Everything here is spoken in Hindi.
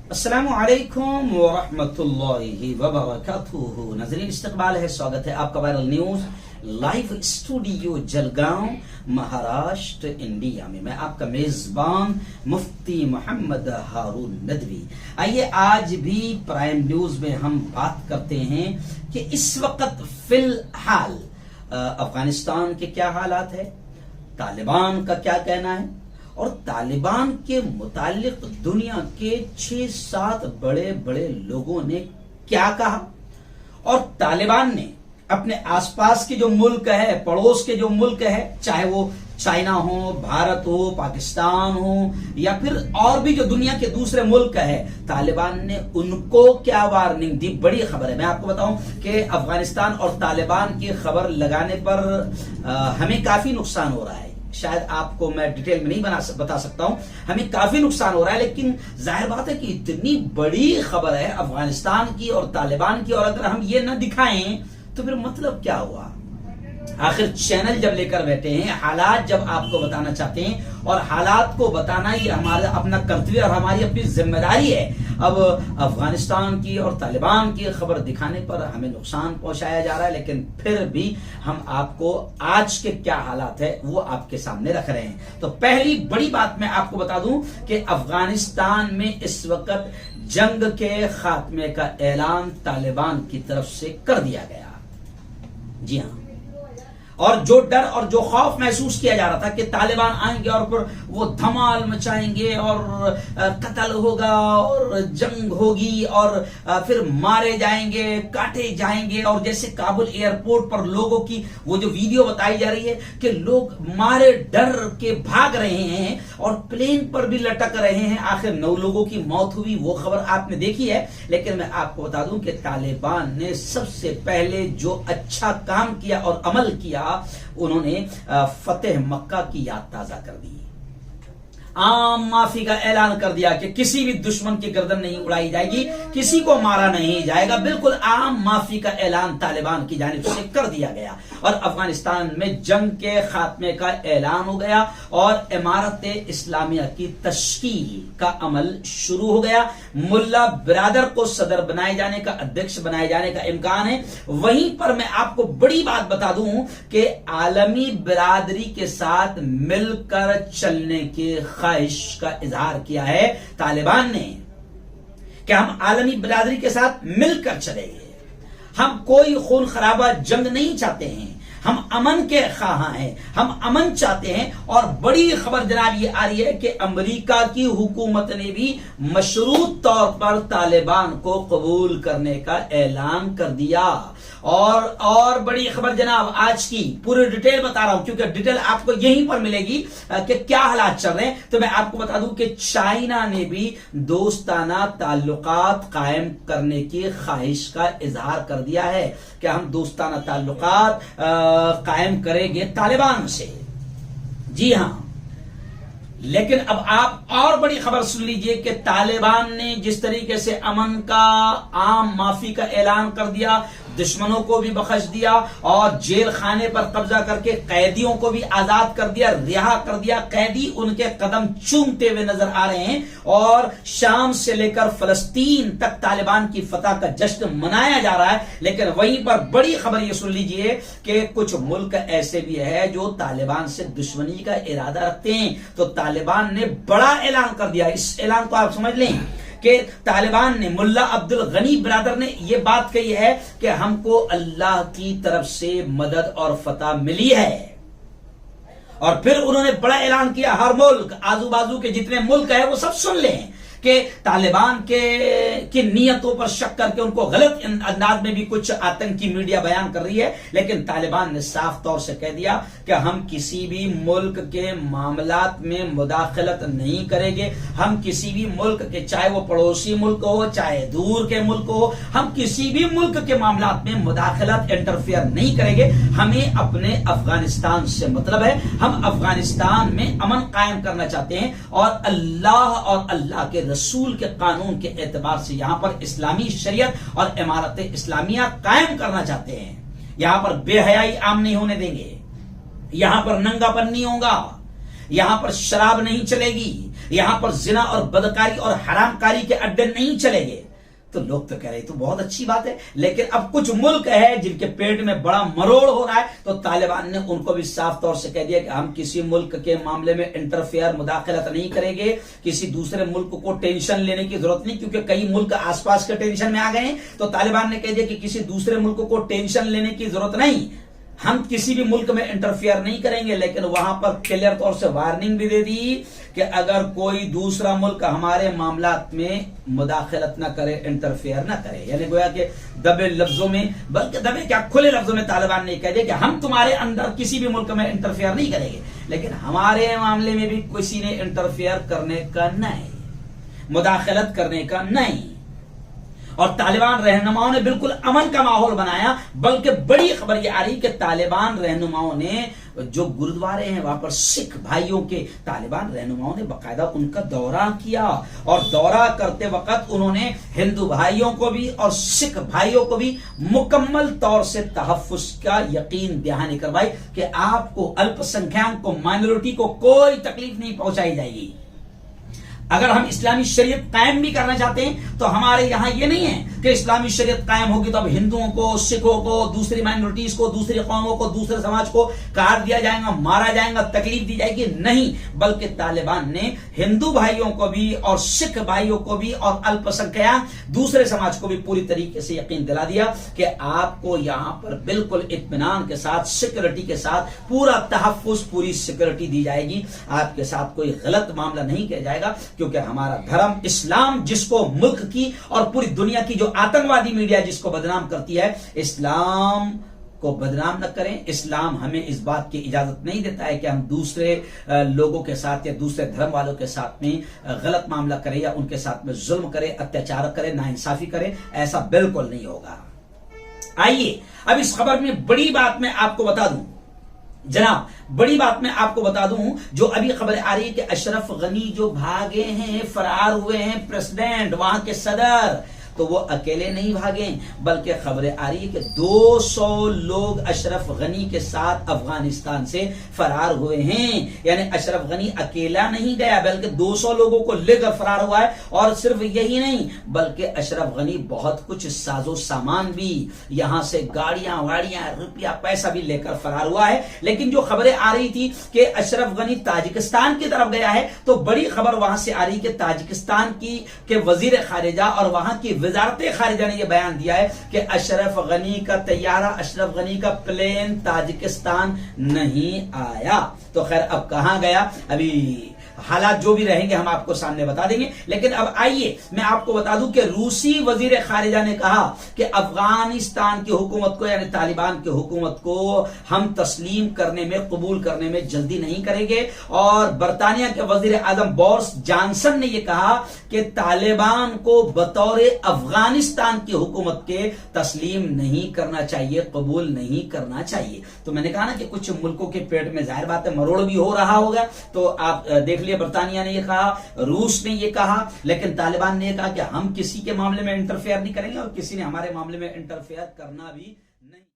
अस्सलामु अलैकुम वरहमतुल्लाहि वबरकातुहू। नाज़रीन, इस्तकबाल है, स्वागत है आपका viral news live studio Jalgaon, Maharashtra, India में। मैं आपका मेजबान मुफ्ती मोहम्मद हारून नदवी। आइए आज भी प्राइम न्यूज में हम बात करते हैं कि इस वक्त फिलहाल अफगानिस्तान के क्या हालात है, तालिबान का क्या कहना है और तालिबान के मुतालिक दुनिया के 6-7 बड़े बड़े लोगों ने क्या कहा और तालिबान ने अपने आसपास के जो मुल्क है, पड़ोस के जो मुल्क है, चाहे वो चाइना हो, भारत हो, पाकिस्तान हो या फिर और भी जो दुनिया के दूसरे मुल्क है, तालिबान ने उनको क्या वार्निंग दी। बड़ी खबर है। मैं आपको बताऊं कि अफगानिस्तान और तालिबान की खबर लगाने पर हमें काफी नुकसान हो रहा है। शायद आपको मैं डिटेल में नहीं बता सकता हूं, हमें काफी नुकसान हो रहा है, लेकिन जाहिर बात है कि इतनी बड़ी खबर है अफगानिस्तान की और तालिबान की, और अगर हम ये न दिखाएं तो फिर मतलब क्या हुआ। आखिर चैनल जब लेकर बैठे हैं, हालात जब आपको बताना चाहते हैं, और हालात को बताना ये हमारा अपना कर्तव्य और हमारी अपनी जिम्मेदारी है। अब अफगानिस्तान की और तालिबान की खबर दिखाने पर हमें नुकसान पहुंचाया जा रहा है, लेकिन फिर भी हम आपको आज के क्या हालात है वो आपके सामने रख रहे हैं। तो पहली बड़ी बात मैं आपको बता दूं कि अफगानिस्तान में इस वक्त जंग के खात्मे का ऐलान तालिबान की तरफ से कर दिया गया। जी हां, और जो डर और जो खौफ महसूस किया जा रहा था कि तालिबान आएंगे और फिर वो धमाल मचाएंगे और कत्ल होगा और जंग होगी और फिर मारे जाएंगे, काटे जाएंगे, और जैसे काबुल एयरपोर्ट पर लोगों की वो जो वीडियो बताई जा रही है कि लोग मारे डर के भाग रहे हैं और प्लेन पर भी लटक रहे हैं। आखिर 9 लोगों की मौत हुई, वो खबर आपने देखी है। लेकिन मैं आपको बता दूं कि तालिबान ने सबसे पहले जो अच्छा काम किया और अमल किया, उन्होंने फतेह मक्का की याद ताजा कर दी। आम माफी का ऐलान कर दिया कि किसी भी दुश्मन की गर्दन नहीं उड़ाई जाएगी, किसी को मारा नहीं जाएगा। बिल्कुल आम माफी का ऐलान तालिबान की जानिब से कर दिया गया और अफगानिस्तान में जंग के खात्मे का ऐलान हो गया और इमारत इस्लामिया की तश्कील का अमल शुरू हो गया। मुल्ला बिरादर को सदर बनाए जाने का, अध्यक्ष बनाए जाने का इम्कान है। वहीं पर मैं आपको बड़ी बात बता दूं कि आलमी बिरादरी के साथ मिलकर चलने के ख्वाहिश का इजहार किया है तालिबान ने कि हम आलमी बिरादरी के साथ मिलकर चलेंगे। हम कोई खून खराबा जंग नहीं चाहते हैं, हम अमन के ख्वाह हैं, हम अमन चाहते हैं। और बड़ी खबर जनाब ये आ रही है कि अमेरिका की हुकूमत ने भी मशरूत तौर पर तालिबान को कबूल करने का ऐलान कर दिया। और बड़ी खबर जनाब आज की, पूरी डिटेल बता रहा हूं क्योंकि डिटेल आपको यहीं पर मिलेगी कि क्या हालात चल रहे हैं। तो मैं आपको बता दूं कि चाइना ने भी दोस्ताना ताल्लुकात कायम करने की ख्वाहिश का इजहार कर दिया है कि हम दोस्ताना ताल्लुकात कायम करेंगे तालिबान से। जी हां, लेकिन अब आप और बड़ी खबर सुन लीजिए कि तालिबान ने जिस तरीके से अमन का, आम माफी का ऐलान कर दिया, दुश्मनों को भी बख्श दिया और जेल खाने पर कब्जा करके कैदियों को भी आजाद कर दिया, रिहा कर दिया। कैदी उनके कदम चूमते हुए नजर आ रहे हैं और शाम से लेकर फलस्तीन तक तालिबान की फतह का जश्न मनाया जा रहा है। लेकिन वहीं पर बड़ी खबर ये सुन लीजिए कि कुछ मुल्क ऐसे भी है जो तालिबान से दुश्मनी का इरादा रखते हैं। तो तालिबान ने बड़ा ऐलान कर दिया। इस ऐलान को आप समझ लें कि तालिबान ने, मुल्ला अब्दुल गनी बिरादर ने यह बात कही है कि हमको अल्लाह की तरफ से मदद और फतह मिली है। और फिर उन्होंने बड़ा ऐलान किया, हर मुल्क, आजू बाजू के जितने मुल्क है वो सब सुन लें कि तालिबान की नीयतों पर शक करके उनको गलत अंदाज में भी कुछ आतंकी मीडिया बयान कर रही है। लेकिन तालिबान ने साफ तौर से कह दिया कि हम किसी भी मुल्क के मामलात में मुदाखलत नहीं करेंगे। हम किसी भी मुल्क के, चाहे वो पड़ोसी मुल्क हो, चाहे दूर के मुल्क हो, हम किसी भी मुल्क के मामलात में मुदाखलत, इंटरफेयर नहीं करेंगे। हमें अपने अफगानिस्तान से मतलब है, हम अफगानिस्तान में अमन कायम करना चाहते हैं और अल्लाह और अल्लाह के रसूल के कानून के एतबार से यहां पर इस्लामी शरीयत और इमारत इस्लामिया कायम करना चाहते हैं। यहां पर बेहयाई आम नहीं होने देंगे, यहां पर नंगापन नहीं होगा, यहां पर शराब नहीं चलेगी, यहां पर जिना और बदकारी और हरामकारी के अड्डे नहीं चलेंगे। तो लोग तो कह रहे तो बहुत अच्छी बात है, लेकिन अब कुछ मुल्क है जिनके पेट में बड़ा मरोड़ हो रहा है, तो तालिबान ने उनको भी साफ तौर से कह दिया कि हम किसी मुल्क के मामले में इंटरफेयर मुदाखलत नहीं करेंगे, किसी दूसरे मुल्क को टेंशन लेने की जरूरत नहीं, क्योंकि कई मुल्क आसपास के टेंशन में आ गए हैं। तो तालिबान ने कह दिया कि किसी दूसरे मुल्क को टेंशन लेने की जरूरत नहीं, हम किसी भी मुल्क में इंटरफियर नहीं करेंगे। लेकिन वहां पर क्लियर तौर से वार्निंग भी दे दी कि अगर कोई दूसरा मुल्क हमारे मामलात में मुदाखलत न करे, इंटरफियर न करे, यानी गोया कि दबे लफ्जों में, बल्कि दबे क्या खुले लफ्जों में तालिबान ने कह दिया कि हम तुम्हारे अंदर किसी भी मुल्क में इंटरफियर नहीं करेंगे, लेकिन हमारे मामले में भी किसी ने इंटरफियर करने का नहीं, मुदाखलत करने का नहीं। और तालिबान रहनुमाओं ने बिल्कुल अमन का माहौल बनाया। बल्कि बड़ी खबर यह आ रही कि तालिबान रहनुमाओं ने जो गुरुद्वारे हैं वहां पर सिख भाइयों के, तालिबान रहनुमाओं ने बाकायदा उनका दौरा किया, और दौरा करते वक्त उन्होंने हिंदू भाइयों को भी और सिख भाइयों को भी मुकम्मल तौर से तहफ्फुज का यकीन दहानी करवाई कि आपको, अल्पसंख्यक को, माइनॉरिटी को कोई तकलीफ नहीं पहुंचाई जाएगी। अगर हम इस्लामी शरीयत कायम भी करना चाहते हैं तो हमारे यहां ये नहीं है कि इस्लामी शरीयत कायम होगी तो अब हिंदुओं को, सिखों को, दूसरी माइनॉरिटीज को, दूसरी कौमों को, दूसरे समाज को काट दिया जाएगा, मारा जाएगा, तकलीफ दी जाएगी, नहीं। बल्कि तालिबान ने हिंदू भाइयों को भी और सिख भाइयों को भी और अल्पसंख्यक दूसरे समाज को भी पूरी तरीके से यकीन दिला दिया कि आपको यहां पर बिल्कुल इत्मीनान के साथ, सिक्योरिटी के साथ पूरा तहफ्फुज, पूरी सिक्योरिटी दी जाएगी, आपके साथ कोई गलत मामला नहीं किया जाएगा। क्योंकि हमारा धर्म इस्लाम, जिसको मुल्क की और पूरी दुनिया की जो आतंकवादी मीडिया जिसको बदनाम करती है, इस्लाम को बदनाम न करें। इस्लाम हमें इस बात की इजाजत नहीं देता है कि हम दूसरे लोगों के साथ या दूसरे धर्म वालों के साथ में गलत मामला करें या उनके साथ में जुल्म करें, अत्याचार करें, नाइंसाफी करें, ऐसा बिल्कुल नहीं होगा। आइए अब इस खबर में बड़ी बात मैं आपको बता दूं जनाब, बड़ी बात मैं आपको बता दूं, जो अभी खबर आ रही है कि अशरफ गनी जो भागे हैं, फरार हुए हैं प्रेसिडेंट, वहां के सदर, तो वो अकेले नहीं भागे, बल्कि खबरें आ रही है कि 200 लोग अशरफ गनी के साथ अफगानिस्तान से फरार हुए हैं। यानी अशरफ गनी अकेला नहीं गया, बल्कि 200 लोगों को लेकर फरार हुआ है। और सिर्फ यही नहीं, बल्कि अशरफ गनी बहुत कुछ साजो सामान भी, यहां से गाड़ियां वाड़ियां, रुपया पैसा भी लेकर फरार हुआ है। लेकिन जो खबरें आ रही थी कि अशरफ गनी ताजिकिस्तान की तरफ गया है, तो बड़ी खबर वहां से आ रही कि ताजिकिस्तान की के वजीर खारिजा और वहां की वजारत खारिजा ने यह बयान दिया है कि अशरफ गनी का तैयारा, अशरफ गनी का प्लेन ताजिकिस्तान नहीं आया। तो खैर अब कहां गया, अभी हालात जो भी रहेंगे हम आपको सामने बता देंगे। लेकिन अब आइए मैं आपको बता दूं कि रूसी वजीर खारिजा ने कहा कि अफगानिस्तान की हुकूमत को, यानी तालिबान की हुकूमत को हम तस्लीम करने में, कबूल करने में जल्दी नहीं करेंगे। और बरतानिया के वजीर आजम बोरिस जॉनसन ने यह कहा कि तालिबान को बतौर अफगानिस्तान की हुकूमत के तस्लीम नहीं करना चाहिए, कबूल नहीं करना चाहिए। तो मैंने कहा ना कि कुछ मुल्कों के पेट में जाहिर बात है मरोड़ भी हो रहा होगा। तो आप देख लीजिए, बरतानिया ने यह कहा, रूस ने यह कहा, लेकिन तालिबान ने यह कहा कि हम किसी के मामले में इंटरफेयर नहीं करेंगे और किसी ने हमारे मामले में इंटरफेयर करना भी